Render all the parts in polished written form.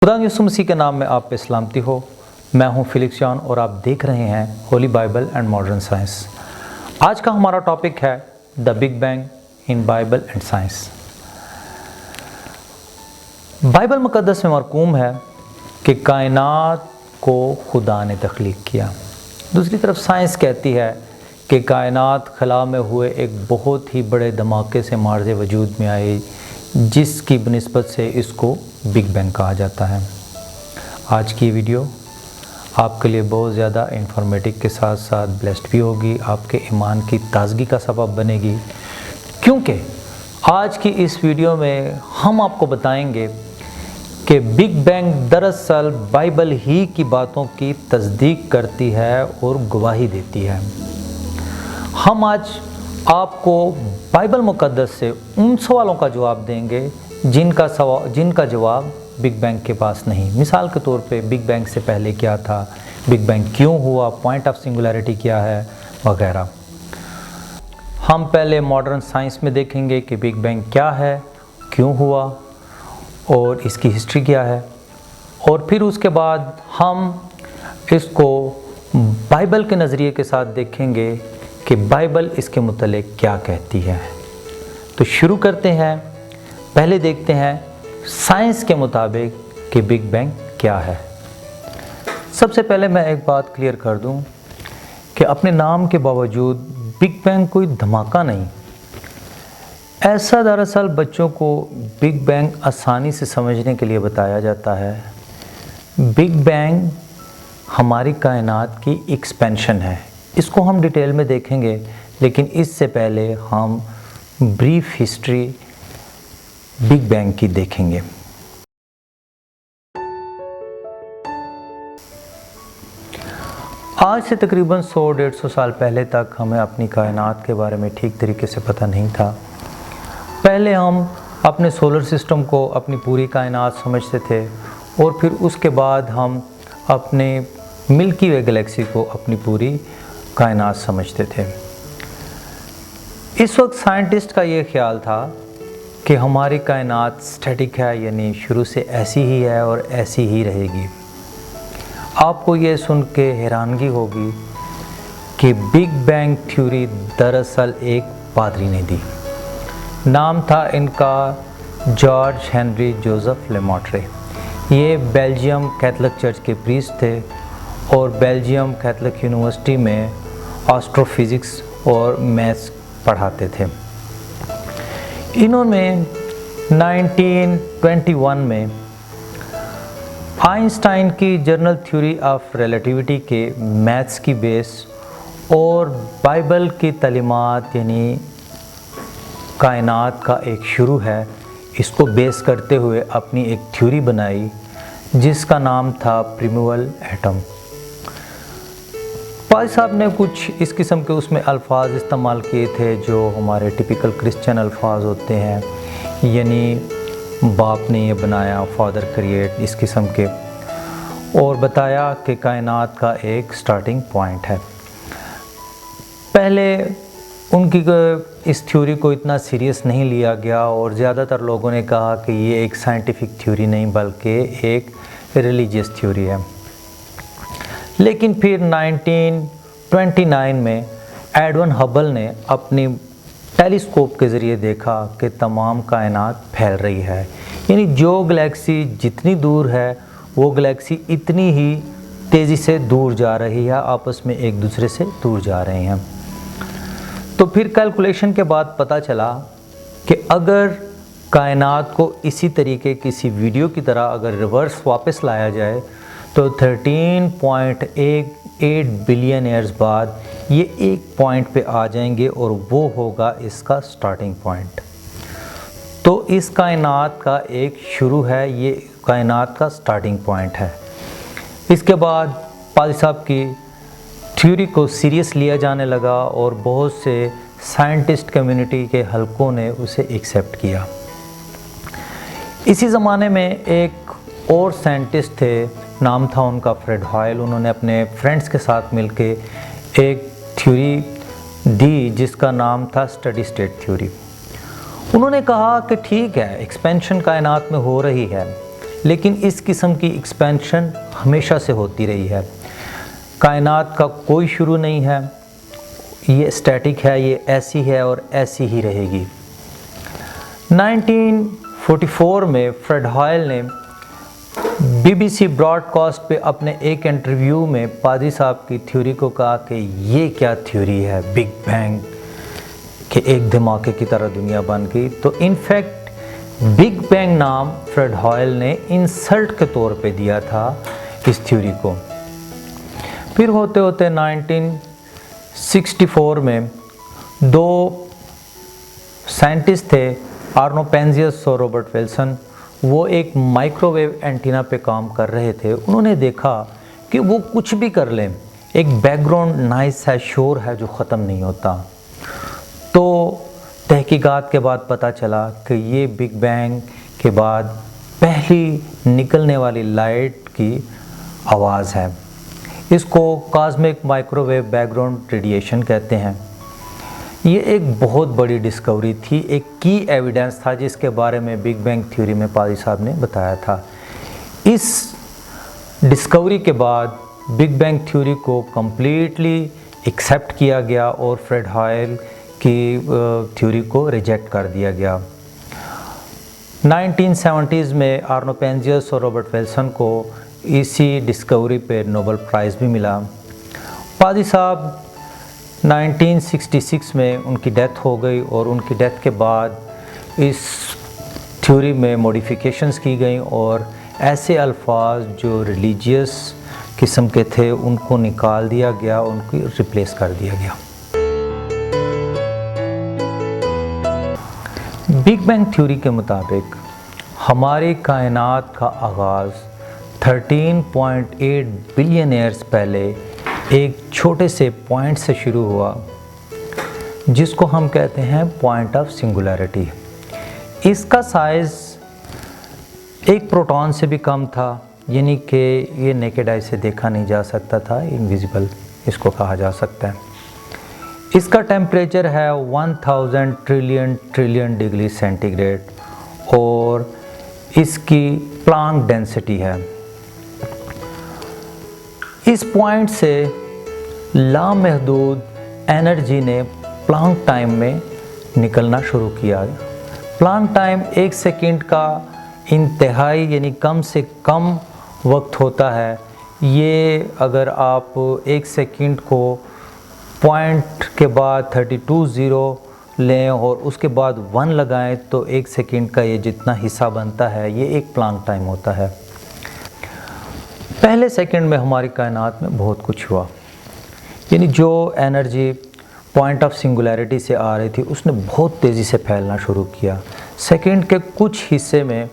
खुदा यीशु मसीह के नाम में आप पे सलामती हो। मैं हूं फिलिक्स जॉन और आप देख रहे हैं holy Bible and modern science. आज का हमारा टॉपिक है the big bang in Bible and science. Bible मुकद्दस में मरकूम है कि कायनात को खुदा ने तख्लीक किया। दूसरी तरफ साइंस कहती है कि कायनात खला में हुए एक बहुत ही बड़े धमाके से मार्ज़े वजूद में आई, जिसकी बनिस्बत से इसको बिग बैंग कहा जाता है। आज की वीडियो आपके लिए बहुत ज़्यादा इंफॉर्मेटिव के साथ साथ ब्लेस्ड भी होगी, आपके ईमान की ताज़गी का सबब बनेगी, क्योंकि आज की इस वीडियो में हम आपको बताएंगे कि बिग बैंग दरअसल बाइबल ही की बातों की तस्दीक करती है और गवाही देती है। हम आज आपको बाइबल मुकद्दस से उन सवालों का जवाब देंगे जिनका जवाब बिग बैंग के पास नहीं। मिसाल के तौर पे बिग बैंग से पहले क्या था, बिग बैंग क्यों हुआ, पॉइंट ऑफ सिंगुलैरिटी क्या है वगैरह। हम पहले मॉडर्न साइंस में देखेंगे कि बिग बैंग क्या है, क्यों हुआ और इसकी हिस्ट्री क्या है, और फिर उसके बाद हम इसको बाइबल के नज़रिए के साथ देखेंगे कि बाइबल इसके मुतल्लिक़ क्या कहती है। तो शुरू करते हैं। पहले देखते हैं साइंस के मुताबिक कि बिग बैंग क्या है। सबसे पहले मैं एक बात क्लियर कर दूं कि अपने नाम के बावजूद बिग बैंग कोई धमाका नहीं। ऐसा दरअसल बच्चों को बिग बैंग आसानी से समझने के लिए बताया जाता है। बिग बैंग हमारी कायनात की एक्सपेंशन है। इसको हम डिटेल में देखेंगे, लेकिन इससे पहले हम ब्रीफ हिस्ट्री बिग बैंग की देखेंगे। आज से तकरीबन 100-150 साल पहले तक हमें अपनी कायनात के बारे में ठीक तरीके से पता नहीं था। पहले हम अपने सोलर सिस्टम को अपनी पूरी कायनात समझते थे और फिर उसके बाद हम अपने मिल्की वे गैलेक्सी को अपनी पूरी कायनात समझते थे। इस वक्त साइंटिस्ट का ये ख्याल था कि हमारी कायनात स्टैटिक है, यानी शुरू से ऐसी ही है और ऐसी ही रहेगी। आपको ये सुन के हैरानगी होगी कि बिग बैंग थ्योरी दरअसल एक पादरी ने दी। नाम था इनका जॉर्ज हेनरी जोसेफ लेमॉट्रे। ये बेल्जियम कैथोलिक चर्च के प्रीस्ट थे और बेल्जियम कैथोलिक यूनिवर्सिटी में एस्ट्रोफिज़िक्स और मैथ्स पढ़ाते थे। इन्होंने 1921 में आइंस्टाइन की जनरल थ्योरी ऑफ रिलेटिविटी के मैथ्स की बेस और बाइबल की तालीमात यानी कायनात का एक शुरू है, इसको बेस करते हुए अपनी एक थ्योरी बनाई जिसका नाम था प्रिमेवल एटम। पाल साहब ने कुछ इस किस्म के उसमें अल्फाज इस्तेमाल किए थे जो हमारे टिपिकल क्रिश्चियन अल्फाज होते हैं, यानी बाप ने ये बनाया, फादर क्रिएट, इस किस्म के, और बताया कि कायनात का एक स्टार्टिंग पॉइंट है। पहले उनकी इस थ्योरी को इतना सीरियस नहीं लिया गया और ज़्यादातर लोगों ने कहा कि ये एक साइंटिफिक थ्योरी नहीं बल्कि एक रिलीजियस थ्योरी है। लेकिन फिर 1929 में एडविन हबल ने अपनी टेलीस्कोप के ज़रिए देखा कि तमाम कायनात फैल रही है, यानी जो गैलेक्सी जितनी दूर है वो गैलेक्सी इतनी ही तेज़ी से दूर जा रही है, आपस में एक दूसरे से दूर जा रहे हैं। तो फिर कैलकुलेशन के बाद पता चला कि अगर कायनात को इसी तरीके किसी वीडियो की तरह अगर रिवर्स वापस लाया जाए तो 13.8 बिलियन ईयर्स बाद ये एक पॉइंट पे आ जाएंगे और वो होगा इसका स्टार्टिंग पॉइंट। तो इस कायनात का एक शुरू है, ये कायनात का स्टार्टिंग पॉइंट है। इसके बाद पाल साहब की थ्योरी को सीरियस लिया जाने लगा और बहुत से साइंटिस्ट कम्युनिटी के हलकों ने उसे एक्सेप्ट किया। इसी ज़माने में एक और साइंटिस्ट थे, नाम था उनका फ्रेड हॉयल। उन्होंने अपने फ्रेंड्स के साथ मिलके एक थ्योरी दी जिसका नाम था स्टडी स्टेट थ्योरी। उन्होंने कहा कि ठीक है, एक्सपेंशन कायनात में हो रही है, لیکن اس قسم کی ایکسپینشن ہمیشہ سے ہوتی رہی ہے۔ کائنات کا کوئی شروع نہیں ہے، یہ اسٹیٹک ہے، یہ ایسی ہے اور ایسی ہی رہے گی۔ 1944 میں فریڈ ہائل نے BBC براڈ کاسٹ پہ اپنے ایک انٹرویو میں پادری صاحب کی تھیوری کو کہا کہ یہ کیا تھیوری ہے بگ بینگ کہ ایک دھماکے کی طرح دنیا بن گئی۔ تو انفیکٹ بگ بینگ نام فریڈ ہائل نے انسلٹ کے طور پہ دیا تھا اس تھیوری کو۔ پھر ہوتے ہوتے 1964 میں دو سائنٹسٹ تھے، آرنو پینزیس اور روبرٹ ویلسن، وہ ایک مائکرو ویو اینٹینا پہ کام کر رہے تھے۔ انہوں نے دیکھا کہ وہ کچھ بھی کر لیں، ایک بیک گراؤنڈ نائس ہے، شور ہے جو ختم نہیں ہوتا۔ تو تحقیقات کے بعد پتہ چلا کہ یہ بگ بینگ کے بعد پہلی نکلنے والی لائٹ کی آواز ہے۔ اس کو cosmic microwave background radiation کہتے ہیں۔ یہ ایک بہت بڑی ڈسکوری تھی، ایک کی ایویڈنس تھا جس کے بارے میں بگ بینگ تھیوری میں پادری صاحب نے بتایا تھا۔ اس ڈسکوری کے بعد بگ بینگ تھیوری کو کمپلیٹلی ایکسیپٹ کیا گیا اور فریڈ ہائل کی تھیوری کو ریجیکٹ کر دیا گیا۔ 1970s میں آرنو پینزیس اور روبرٹ ویلسن کو اسی ڈسکوری پہ نوبل پرائز بھی ملا۔ پادری صاحب 1966 میں ان کی ڈیتھ ہو گئی اور ان کی ڈیتھ کے بعد اس تھیوری میں موڈیفیکیشنز کی گئیں اور ایسے الفاظ جو ریلیجیس قسم کے تھے ان کو نکال دیا گیا، ان کو ریپلیس کر دیا گیا۔ بگ بینگ تھیوری کے مطابق ہماری کائنات کا آغاز 13.8 بلین ایئرز پہلے ایک چھوٹے سے پوائنٹ سے شروع ہوا جس کو ہم کہتے ہیں پوائنٹ آف سنگولیرٹی۔ اس کا سائز ایک پروٹون سے بھی کم تھا، یعنی کہ یہ نیکڈ آئی سے دیکھا نہیں جا سکتا تھا، انویزیبل اس کو کہا جا سکتا ہے۔ اس کا ٹیمپریچر ہے 1000 ٹریلین ڈگری سینٹی گریڈ اور اس کی پلانک ڈینسٹی ہے۔ اس پوائنٹ سے لامحدود انرجی نے پلانک ٹائم میں نکلنا شروع کیا۔ پلانک ٹائم 1 سیکنڈ کا انتہائی یعنی کم سے کم وقت ہوتا ہے۔ یہ اگر آپ 1 سیکنڈ کو پوائنٹ کے بعد 32 زیرو لیں اور اس کے بعد 1 لگائیں تو 1 سیکنڈ کا یہ جتنا حصہ بنتا ہے یہ ایک پلانک ٹائم ہوتا ہے۔ پہلے سیکنڈ میں ہماری کائنات میں بہت کچھ ہوا، یعنی جو انرجی پوائنٹ آف سنگولیرٹی سے آ رہی تھی اس نے بہت تیزی سے پھیلنا شروع کیا۔ سیکنڈ کے کچھ حصے میں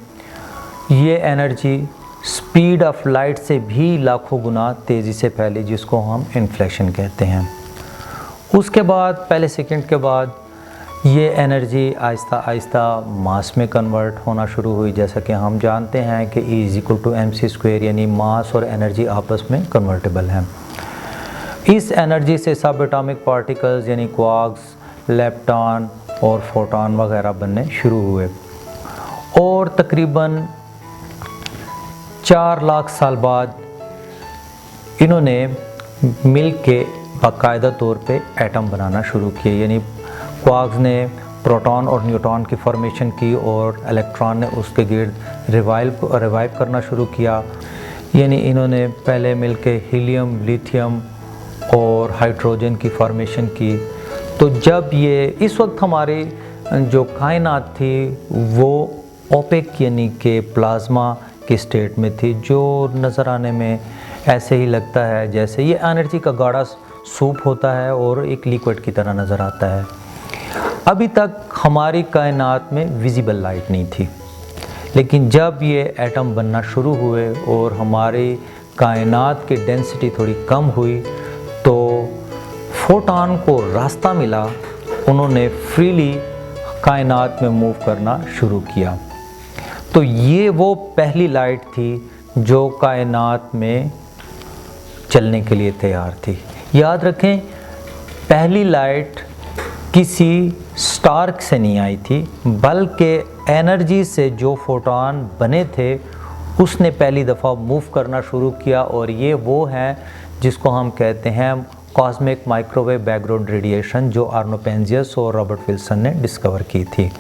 یہ انرجی سپیڈ آف لائٹ سے بھی لاکھوں گنا تیزی سے پھیلی، جس کو ہم انفلیشن کہتے ہیں۔ اس کے بعد پہلے سیکنڈ کے بعد یہ انرجی آہستہ آہستہ ماس میں کنورٹ ہونا شروع ہوئی، جیسا کہ ہم جانتے ہیں کہ E=mc²، یعنی ماس اور انرجی آپس میں کنورٹیبل ہیں۔ اس انرجی سے سب اٹامک پارٹیکلز یعنی کوارکس، لیپٹان اور فوٹان وغیرہ بننے شروع ہوئے اور تقریباً 4 لاکھ سال بعد انہوں نے مل کے باقاعدہ طور پہ ایٹم بنانا شروع کیے، یعنی کوارکس نے پروٹون اور نیوٹران کی فارمیشن کی اور الیکٹران نے اس کے گرد ریوائیو کرنا شروع کیا، یعنی انہوں نے پہلے مل کے ہیلیم، لیتھیم اور ہائیڈروجن کی فارمیشن کی۔ تو جب یہ اس وقت ہماری جو کائنات تھی وہ اوپیک یعنی کہ پلازما کی سٹیٹ میں تھی، جو نظر آنے میں ایسے ہی لگتا ہے جیسے یہ انرجی کا گاڑھا سوپ ہوتا ہے اور ایک لیکوڈ کی طرح نظر آتا ہے۔ ابھی تک ہماری کائنات میں ویزیبل لائٹ نہیں تھی، لیکن جب یہ ایٹم بننا شروع ہوئے اور ہماری کائنات کی ڈینسٹی تھوڑی کم ہوئی تو فوٹان کو راستہ ملا، انہوں نے فریلی کائنات میں موو کرنا شروع کیا۔ تو یہ وہ پہلی لائٹ تھی جو کائنات میں چلنے کے لیے تیار تھی۔ یاد رکھیں پہلی لائٹ کسی سٹار سے نہیں آئی تھی، بلکہ انرجی سے جو فوٹان بنے تھے उसने पहली दफ़ा मूव करना शुरू किया और ये वो हैं जिसको हम कहते हैं कॉस्मिक माइक्रोवेव बैकग्राउंड रेडिएशन, जो आर्नो पेंजियस और रॉबर्ट विल्सन ने डिस्कवर की थी।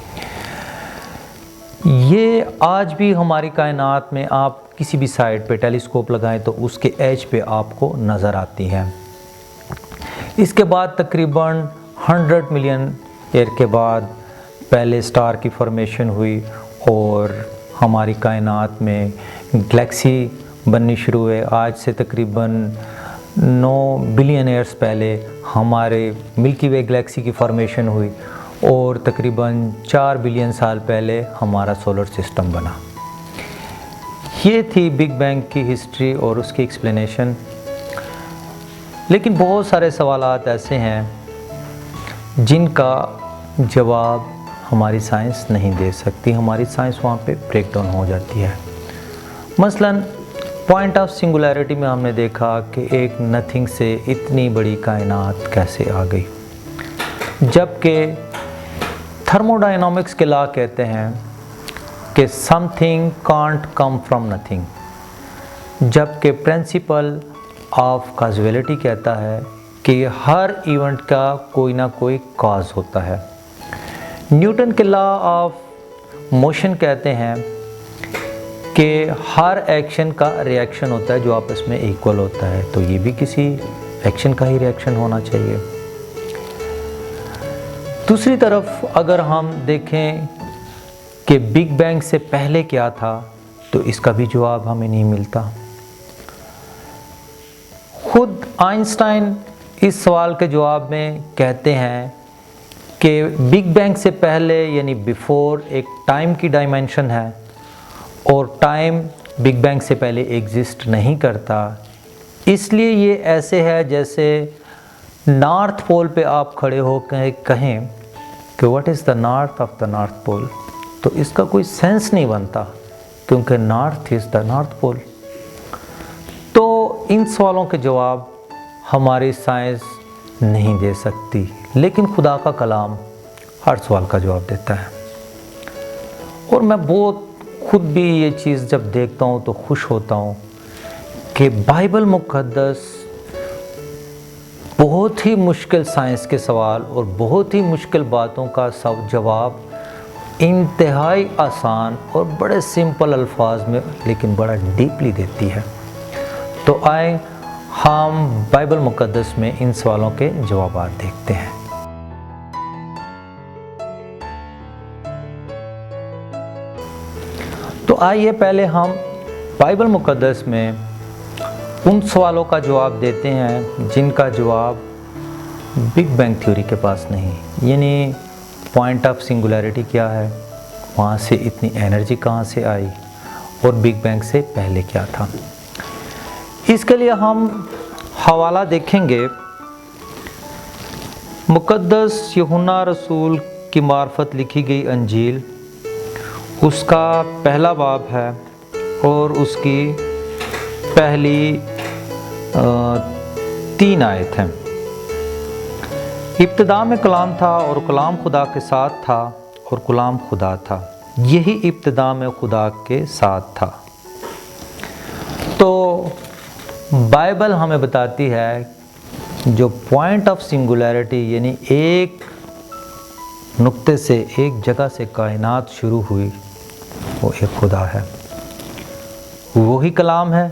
ये आज भी हमारी कायनात में आप किसी भी साइड पे टेलीस्कोप लगाएं तो उसके एज पे आपको नज़र आती है। इसके बाद तकरीबन 100 मिलियन ईयर के बाद पहले स्टार की फॉर्मेशन हुई और हमारी कायनात में गैलेक्सी बननी शुरू हुए। आज से तकरीबन 9 बिलियन ईयर्स पहले हमारे मिल्की वे गैलेक्सी की फॉर्मेशन हुई और तकरीबन 4 बिलियन साल पहले हमारा सोलर सिस्टम बना। ये थी बिग बैंग की हिस्ट्री और उसकी एक्सप्लेनेशन। लेकिन बहुत सारे सवालात ऐसे हैं जिनका जवाब हमारी साइंस नहीं दे सकती, हमारी साइंस वहाँ पे ब्रेक डाउन हो जाती है। मसलन पॉइंट ऑफ सिंगुलैरिटी में हमने देखा कि एक नथिंग से इतनी बड़ी कायनात कैसे आ गई, जबकि थर्मोडायनामिक्स के लॉ कहते हैं कि something can't come from nothing, जबकि प्रिंसिपल ऑफ कॉज़बिलिटी कहता है कि हर इवेंट का कोई ना कोई कॉज होता है। न्यूटन के लॉ ऑफ मोशन कहते हैं कि हर एक्शन का रिएक्शन होता है जो आपस में इक्वल होता है, तो ये भी किसी एक्शन का ही रिएक्शन होना चाहिए। दूसरी तरफ अगर हम देखें कि बिग बैंग से पहले क्या था, तो इसका भी जवाब हमें नहीं मिलता। खुद आइंस्टाइन इस सवाल के जवाब में कहते हैं कि बिग बैंग से पहले यानी बिफोर एक टाइम की डायमेंशन है और टाइम बिग बैंग से पहले एग्जिस्ट नहीं करता। इसलिए ये ऐसे है जैसे नॉर्थ पोल पे आप खड़े हो कहें कि what is the north of the north pole, तो इसका कोई सेंस नहीं बनता क्योंकि north is the north pole. तो इन सवालों के जवाब हमारी साइंस नहीं दे सकती, लेकिन खुदा का कलाम हर सवाल का जवाब देता है। और मैं बहुत खुद भी ये चीज़ जब देखता हूँ तो खुश होता हूँ कि बाइबल मुक़द्दस बहुत ही मुश्किल साइंस के सवाल और बहुत ही मुश्किल बातों का सब जवाब इंतहाई आसान और बड़े सिंपल अल्फाज में लेकिन बड़ा डीपली देती है। तो आए हम बाइबल मुक़द्दस में इन सवालों के जवाब देखते हैं। तो आइए पहले हम बाइबल मुक़द्दस में उन सवालों का जवाब देते हैं जिनका जवाब बिग बैंग थ्योरी के पास नहीं, यानी पॉइंट ऑफ सिंगुलैरिटी क्या है, वहाँ से इतनी एनर्जी कहाँ से आई और बिग बैंग से पहले क्या था। इसके लिए हम हवाला देखेंगे मुक़द्दस यूहन्ना रसूल की मार्फत लिखी गई अंजील, उसका पहला बाब है और उसकी पहली 3 आयत हैं। इब्तिदा में कलाम था और कलाम खुदा के साथ था और कलाम खुदा था, यही इब्तिदा में खुदा के साथ था। तो बाइबल हमें बताती है जो पॉइंट ऑफ सिंगुलैरिटी यानी एक नुक्ते से एक जगह से कायनात शुरू हुई, वो एक खुदा है, वही कलाम है,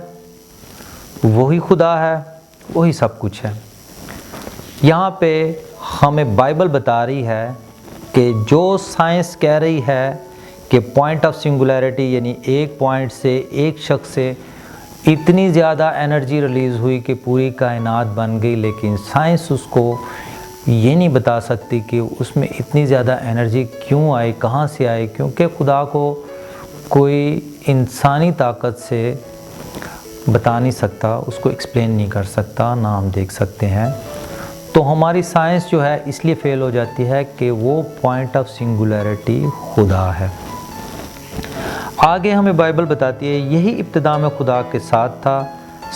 वही खुदा है, वही सब कुछ है। यहाँ पे हमें बाइबल बता रही है कि जो साइंस कह रही है कि पॉइंट ऑफ सिंगुलैरिटी यानी एक पॉइंट से एक शख्स से इतनी ज़्यादा एनर्जी रिलीज़ हुई कि पूरी कायनात बन गई, लेकिन साइंस उसको ये नहीं बता सकती कि उसमें इतनी ज़्यादा एनर्जी क्यों आई, कहाँ से आई, क्योंकि खुदा को कोई इंसानी ताकत से बता नहीं सकता, उसको एक्सप्लेन नहीं कर सकता, ना हम देख सकते हैं। तो हमारी साइंस जो है इसलिए फ़ेल हो जाती है कि वो पॉइंट ऑफ सिंगुलैरिटी खुदा है। आगे हमें बाइबल बताती है यही इब्तिदा में खुदा के साथ था,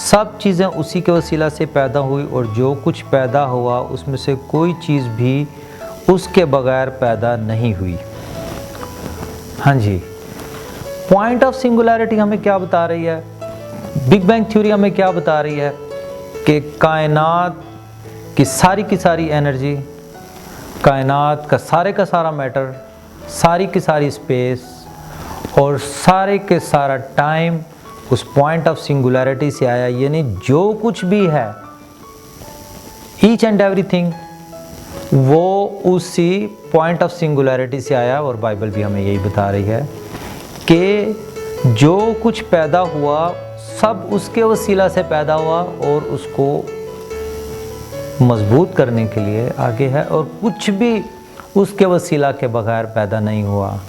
सब चीज़ें उसी के वसीला से पैदा हुई और जो कुछ पैदा हुआ उसमें से कोई चीज़ भी उसके बगैर पैदा नहीं हुई। हाँ जी, पॉइंट ऑफ सिंगुलैरिटी हमें क्या बता रही है, बिग बैंग थ्योरी हमें क्या बता रही है कि कायनात की सारी एनर्जी, कायनात का सारा मैटर, सारी की सारी स्पेस और सारे के सारा टाइम उस पॉइंट ऑफ सिंगुलैरिटी से आया। यानी जो कुछ भी है, ईच एंड एवरीथिंग, वो उसी पॉइंट ऑफ सिंगुलैरिटी से आया। और बाइबल भी हमें यही बता रही है कि जो कुछ पैदा हुआ सब उसके वसीला से पैदा हुआ और उसको मजबूत करने के लिए आगे है, और कुछ भी उसके वसीला के बगैर पैदा नहीं हुआ।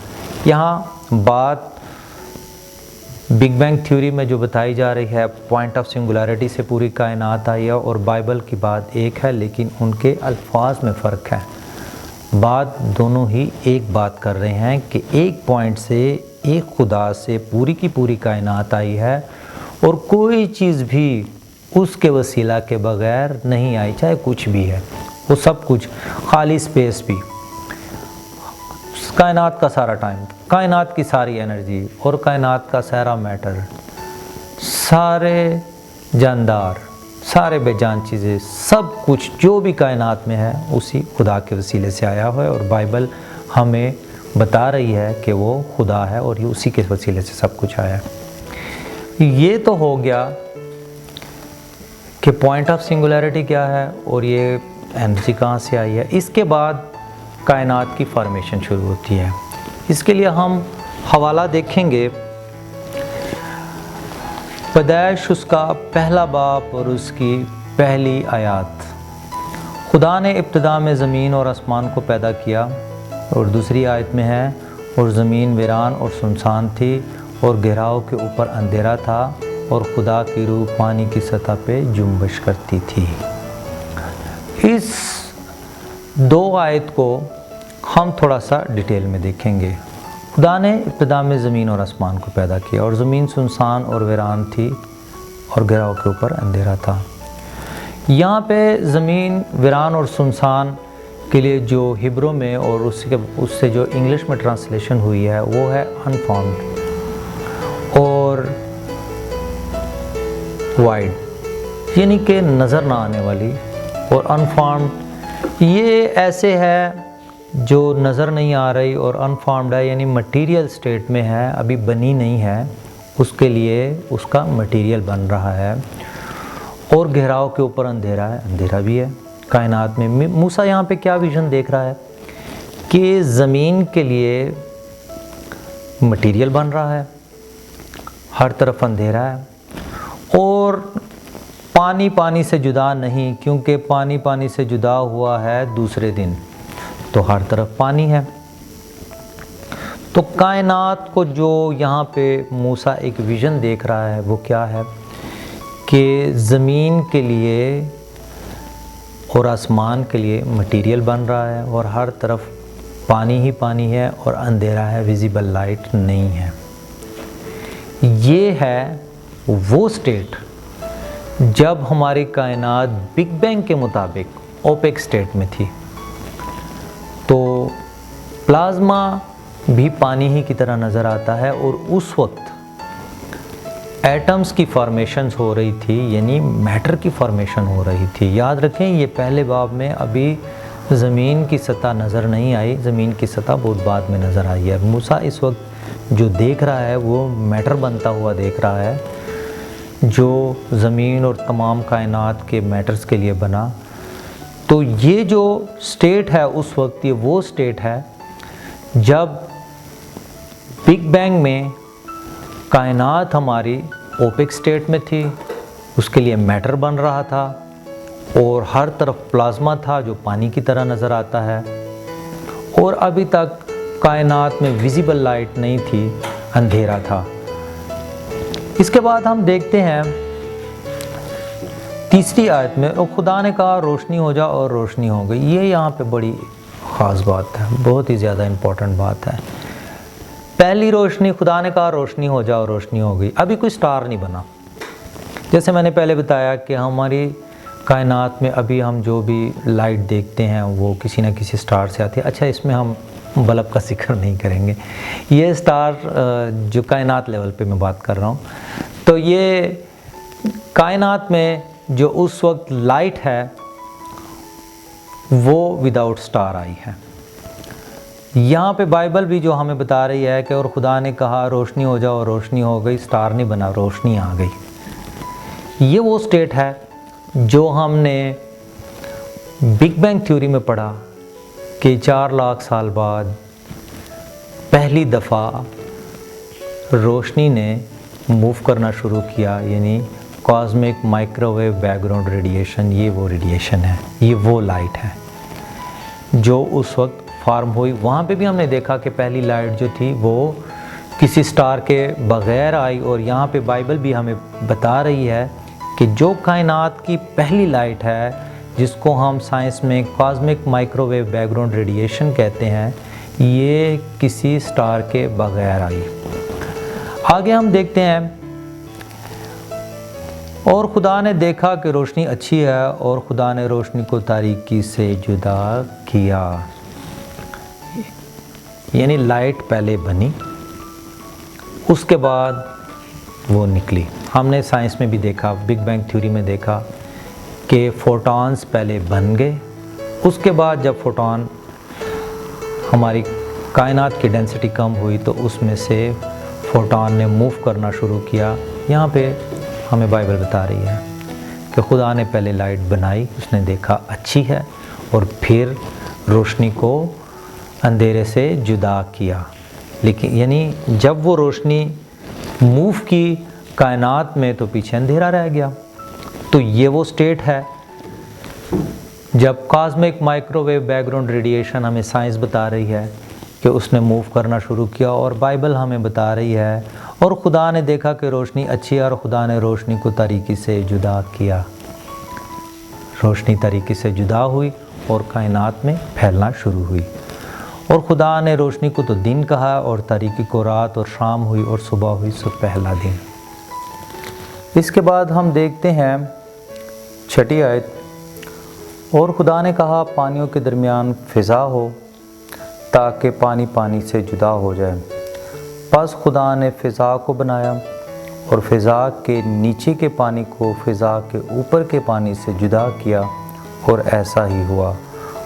यहाँ बात बिग बैंग थ्योरी में जो बताई जा रही है, पॉइंट ऑफ सिंगुलैरिटी से पूरी कायनात आई है, और बाइबल की बात एक है लेकिन उनके अल्फाज में फ़र्क है। बात दोनों ही एक बात कर रहे हैं कि एक पॉइंट से, एक खुदा से पूरी की पूरी कायनात आई है और कोई चीज़ भी उसके वसीला के बगैर नहीं आई, चाहे कुछ भी है, वो सब कुछ, खाली स्पेस भी, कायनात का सारा टाइम, कायनात की सारी एनर्जी और कायनात का सारा मैटर, सारे जानदार, सारे बेजान चीज़ें, सब कुछ जो भी कायनात में है उसी खुदा के वसीले से आया हुआ है। और बाइबल हमें बता रही है कि वो खुदा है और ये उसी के वसीले से सब कुछ आया है। ये तो हो गया कि पॉइंट ऑफ सिंगुलैरिटी क्या है और ये एनर्जी कहाँ से आई है। इसके बाद कायनात की फॉर्मेशन शुरू होती है। इसके लिए हम हवाला देखेंगे, पैदाइश उसका पहला बाब और उसकी पहली आयत। खुदा ने इब्तिदा में ज़मीन और आसमान को पैदा किया, और दूसरी आयत में है, और ज़मीन वीरान और सुनसान थी और गहराव के ऊपर अंधेरा था और खुदा की रूह पानी की सतह पे जुम्बश करती थी। इस दो आयत को हम थोड़ा सा डिटेल में देखेंगे। खुदा ने इब्तिदा में ज़मीन और आसमान को पैदा किया, और ज़मीन सुनसान और वीरान थी और गहराव के ऊपर अंधेरा था। यहाँ पे ज़मीन वीरान और सुनसान के लिए जो हिब्रू में और उससे जो इंग्लिश में ट्रांसलेशन हुई है वो है अनफॉर्म्ड और वाइड, यानी कि नज़र ना आने वाली। और अनफॉर्म्ड ये ऐसे है जो नज़र नहीं आ रही, और अनफॉर्म्ड है यानी मटेरियल स्टेट में है, अभी बनी नहीं है, उसके लिए उसका मटेरियल बन रहा है। और गहराव के ऊपर अंधेरा है, अंधेरा भी है कायनात में। मूसा यहाँ पे क्या विज़न देख रहा है कि ज़मीन के लिए मटेरियल बन रहा है, हर तरफ अंधेरा है, और पानी पानी से जुदा नहीं, क्योंकि पानी पानी से जुदा हुआ है दूसरे दिन, तो हर तरफ पानी है। तो कायनात को जो यहाँ पे मूसा एक विज़न देख रहा है वो क्या है कि ज़मीन के लिए और आसमान के लिए मटेरियल बन रहा है, और हर तरफ पानी ही पानी है और अंधेरा है, विजिबल लाइट नहीं है। ये है वो स्टेट जब हमारी कायनात बिग बैंग के मुताबिक ओपेक स्टेट में थी। तो प्लाज्मा भी पानी ही की तरह नज़र आता है, और उस वक्त एटम्स की फॉर्मेशंस हो रही थी, यानी मैटर की फॉर्मेशन हो रही थी। याद रखें ये पहले बाब में अभी ज़मीन की सतह नज़र नहीं आई, ज़मीन की सतह बहुत बाद में नज़र आई है। मूसा इस वक्त जो देख रहा है वो मैटर बनता हुआ देख रहा है, जो ज़मीन और तमाम कायनात के मैटर्स के लिए बना। तो ये जो स्टेट है उस वक्त, ये वो स्टेट है जब बिग बैंग में कायनात हमारी ओपेक स्टेट में थी, उसके लिए मैटर बन रहा था, और हर तरफ प्लाज्मा था जो पानी की तरह नज़र आता है, और अभी तक कायनात में विजिबल लाइट नहीं थी, अंधेरा था। इसके बाद हम देखते हैं तीसरी आयत में, और खुदा ने कहा रोशनी हो जा, और रोशनी हो गई। ये यहाँ पे बड़ी ख़ास बात है, बहुत ही ज़्यादा इम्पोर्टेंट बात है। पहली रोशनी, खुदा ने कहा रोशनी हो जा और रोशनी हो गई। अभी कोई स्टार नहीं बना। जैसे मैंने पहले बताया कि हमारी कायनात में अभी हम जो भी लाइट देखते हैं वो किसी न किसी स्टार से आती है। अच्छा, इसमें हम بلب کا ذکر نہیں کریں گے. یہ اسٹار جو کائنات لیول پہ میں بات کر رہا ہوں, تو یہ کائنات میں جو اس وقت لائٹ ہے وہ وداؤٹ اسٹار آئی ہے. یہاں پہ بائبل بھی جو ہمیں بتا رہی ہے کہ اور خدا نے کہا روشنی ہو جاؤ, روشنی ہو گئی, اسٹار نہیں بنا, روشنی آ گئی. یہ وہ سٹیٹ ہے جو ہم نے بگ بینگ تھیوری میں پڑھا کہ 4 لاکھ سال بعد پہلی دفعہ روشنی نے موو کرنا شروع کیا, یعنی cosmic microwave background radiation. یہ وہ ریڈیشن ہے, یہ وہ لائٹ ہے جو اس وقت فارم ہوئی. وہاں پہ بھی ہم نے دیکھا کہ پہلی لائٹ جو تھی وہ کسی سٹار کے بغیر آئی, اور یہاں پہ بائبل بھی ہمیں بتا رہی ہے کہ جو کائنات کی پہلی لائٹ ہے جس کو ہم سائنس میں cosmic microwave background radiation کہتے ہیں, یہ کسی سٹار کے بغیر آئی. آگے ہم دیکھتے ہیں, اور خدا نے دیکھا کہ روشنی اچھی ہے, اور خدا نے روشنی کو تاریکی سے جدا کیا. یعنی لائٹ پہلے بنی, اس کے بعد وہ نکلی. ہم نے سائنس میں بھی دیکھا, بگ بینگ تھیوری میں دیکھا کہ فوٹونز پہلے بن گئے, اس کے بعد جب فوٹون ہماری کائنات کی ڈینسٹی کم ہوئی تو اس میں سے فوٹون نے موو کرنا شروع کیا. یہاں پہ ہمیں بائبل بتا رہی ہے کہ خدا نے پہلے لائٹ بنائی, اس نے دیکھا اچھی ہے, اور پھر روشنی کو اندھیرے سے جدا کیا. لیکن یعنی جب وہ روشنی موو کی کائنات میں تو پیچھے اندھیرا رہ گیا. تو یہ وہ سٹیٹ ہے جب cosmic microwave background radiation ہمیں سائنس بتا رہی ہے کہ اس نے موو کرنا شروع کیا, اور بائبل ہمیں بتا رہی ہے اور خدا نے دیکھا کہ روشنی اچھی ہے, اور خدا نے روشنی کو تاریکی سے جدا کیا. روشنی تاریکی سے جدا ہوئی اور کائنات میں پھیلنا شروع ہوئی. اور خدا نے روشنی کو تو دن کہا, اور تاریکی کو رات, اور شام ہوئی اور صبح ہوئی, سو پہلا دن. اس کے بعد ہم دیکھتے ہیں 6 آیت, اور خدا نے کہا پانیوں کے درمیان فضا ہو تاکہ پانی پانی سے جدا ہو جائے. پس خدا نے فضا کو بنایا, اور فضا کے نیچے کے پانی کو فضا کے اوپر کے پانی سے جدا کیا, اور ایسا ہی ہوا.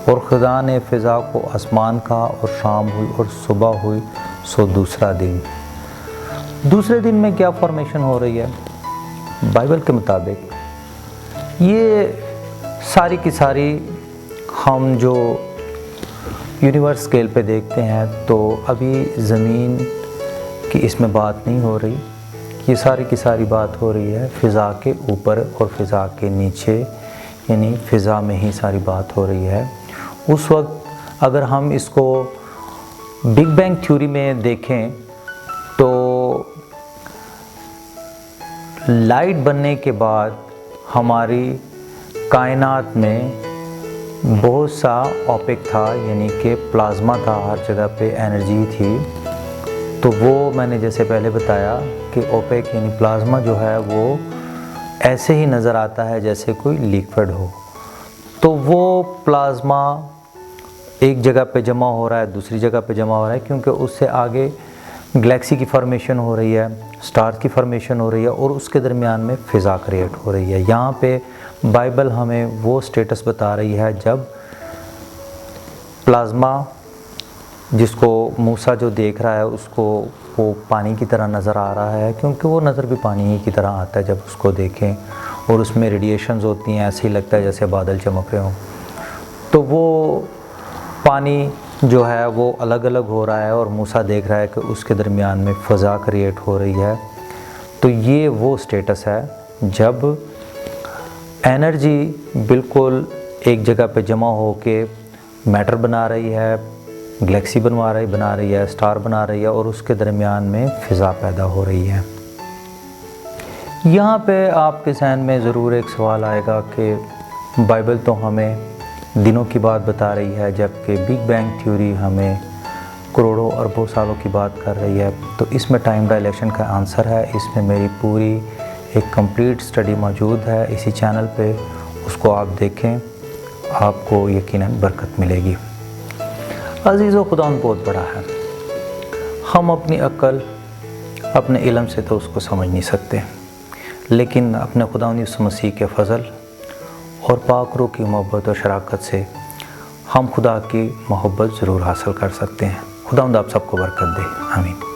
اور خدا نے فضا کو آسمان کہا, اور شام ہوئی اور صبح ہوئی, سو دوسرا دن. دوسرے دن میں کیا فارمیشن ہو رہی ہے بائبل کے مطابق؟ یہ ساری کی ساری ہم جو یونیورس اسکیل پہ دیکھتے ہیں تو ابھی زمین کی اس میں بات نہیں ہو رہی. یہ ساری کی ساری بات ہو رہی ہے فضا کے اوپر اور فضا کے نیچے, یعنی فضا میں ہی ساری بات ہو رہی ہے. اس وقت اگر ہم اس کو بگ بینگ تھیوری میں دیکھیں تو لائٹ بننے کے بعد ہماری کائنات میں بہت سا اوپیک تھا, یعنی کہ پلازما تھا, ہر جگہ پہ انرجی تھی. تو وہ میں نے جیسے پہلے بتایا کہ اوپیک یعنی پلازما جو ہے وہ ایسے ہی نظر آتا ہے جیسے کوئی لیکوڈ ہو. تو وہ پلازما ایک جگہ پہ جمع ہو رہا ہے, دوسری جگہ پہ جمع ہو رہا ہے, کیونکہ اس سے آگے گلیکسی کی فارمیشن ہو رہی ہے, سٹارز کی فارمیشن ہو رہی ہے, اور اس کے درمیان میں فضا کریٹ ہو رہی ہے. یہاں پہ بائبل ہمیں وہ سٹیٹس بتا رہی ہے جب پلازما, جس کو موسیٰ جو دیکھ رہا ہے اس کو وہ پانی کی طرح نظر آ رہا ہے, کیونکہ وہ نظر بھی پانی ہی کی طرح آتا ہے جب اس کو دیکھیں, اور اس میں ریڈیشنز ہوتی ہیں, ایسے ہی لگتا ہے جیسے بادل چمک رہے ہوں. تو وہ پانی جو ہے وہ الگ الگ ہو رہا ہے, اور موسیٰ دیکھ رہا ہے کہ اس کے درمیان میں فضا کریٹ ہو رہی ہے. تو یہ وہ سٹیٹس ہے جب انرجی بالکل ایک جگہ پہ جمع ہو کے میٹر بنا رہی ہے, گلیکسی بنا رہی ہے, سٹار بنا رہی ہے, اور اس کے درمیان میں فضا پیدا ہو رہی ہے. یہاں پہ آپ کے ذہن میں ضرور ایک سوال آئے گا کہ بائبل تو ہمیں دنوں کی بات بتا رہی ہے, جبکہ بگ بینگ تھیوری ہمیں کروڑوں اربوں سالوں کی بات کر رہی ہے. تو اس میں ٹائم ڈائلیشن کا آنسر ہے. اس میں میری پوری ایک کمپلیٹ سٹڈی موجود ہے اسی چینل پہ, اس کو آپ دیکھیں, آپ کو یقیناً برکت ملے گی. عزیز و خدا بہت بڑا ہے، ہم اپنی عقل اپنے علم سے تو اس کو سمجھ نہیں سکتے، لیکن اپنے خدا یسوع مسیح کے فضل اور پاک روح کی محبت اور شراکت سے ہم خدا کی محبت ضرور حاصل کر سکتے ہیں۔ خدا آپ سب کو برکت دے، آمین۔